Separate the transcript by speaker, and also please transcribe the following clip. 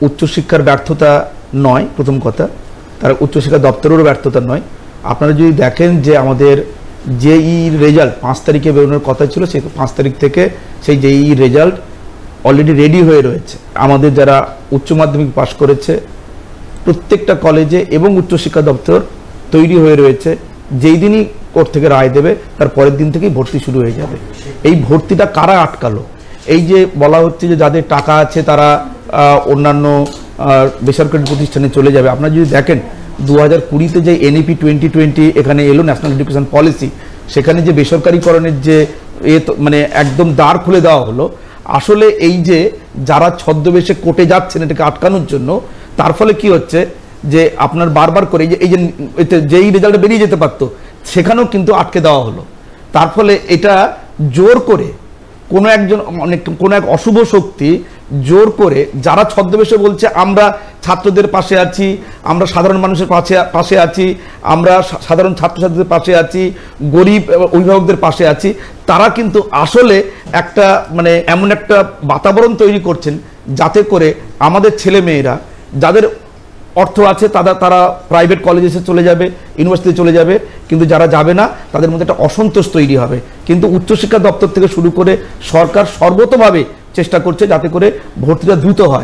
Speaker 1: উচ্চশিক্ষার ব্যর্থতা নয়, প্রথম কথা তার উচ্চশিক্ষা দপ্তরেরও ব্যর্থতা নয়। আপনারা যদি দেখেন যে আমাদের জেই রেজাল্ট 5 তারিখে বেরোনোর কথা ছিল, সেই 5 তারিখ থেকে সেই জেই রেজাল্ট অলরেডি রেডি হয়ে রয়েছে। আমাদের যারা উচ্চ মাধ্যমিক পাশ করেছে প্রত্যেকটা কলেজে এবং উচ্চশিক্ষা দপ্তর তৈরি হয়ে রয়েছে, যেই দিনই কোর্ট থেকে রায় দেবে তার পরের দিন থেকেই ভর্তি শুরু হয়ে যাবে। এই ভর্তিটা কারা আটকালো? এই যে বলা হচ্ছে যে যাদের টাকা আছে তারা অন্যান্য বেসরকারি প্রতিষ্ঠানে চলে যাবে। আপনারা যদি দেখেন 2020-তে যে এনইপি 2020 এখানে এলো, ন্যাশনাল এডুকেশন পলিসি, সেখানে যে বেসরকারিকরণের যে মানে একদম দ্বার খুলে দেওয়া হলো। আসলে এই যে যারা ছদ্মবেশে কোর্টে যাচ্ছেন এটাকে আটকানোর জন্য, তার ফলে কি হচ্ছে যে আপনার বারবার করে এই যে যেই রেজাল্ট বেরিয়ে যেতে পারতো সেখানেও কিন্তু আটকে দেওয়া হলো। তার ফলে এটা জোর করে কোনো একজন কোনো এক অশুভ শক্তি জোর করে যারা ছদ্মবেশে বলছে আমরা ছাত্রদের পাশে আছি, আমরা সাধারণ মানুষের পাশে আছি, আমরা সাধারণ ছাত্রছাত্রীদের পাশে আছি, গরিব অভিভাবকদের পাশে আছি, তারা কিন্তু আসলে একটা মানে এমন একটা বাতাবরণ তৈরি করছেন যাতে করে আমাদের ছেলে মেয়েরা যাদের অর্থ আছে তারা প্রাইভেট কলেজে চলে যাবে, ইউনিভার্সিটিতে চলে যাবে, কিন্তু যারা যাবে না তাদের মধ্যে একটা অসন্তোষ তৈরি হবে। কিন্তু উচ্চশিক্ষা দপ্তর থেকে শুরু করে সরকার সর্বতোভাবে চেষ্টা করছে যাতে করে ভর্তিটা দ্রুত হয়।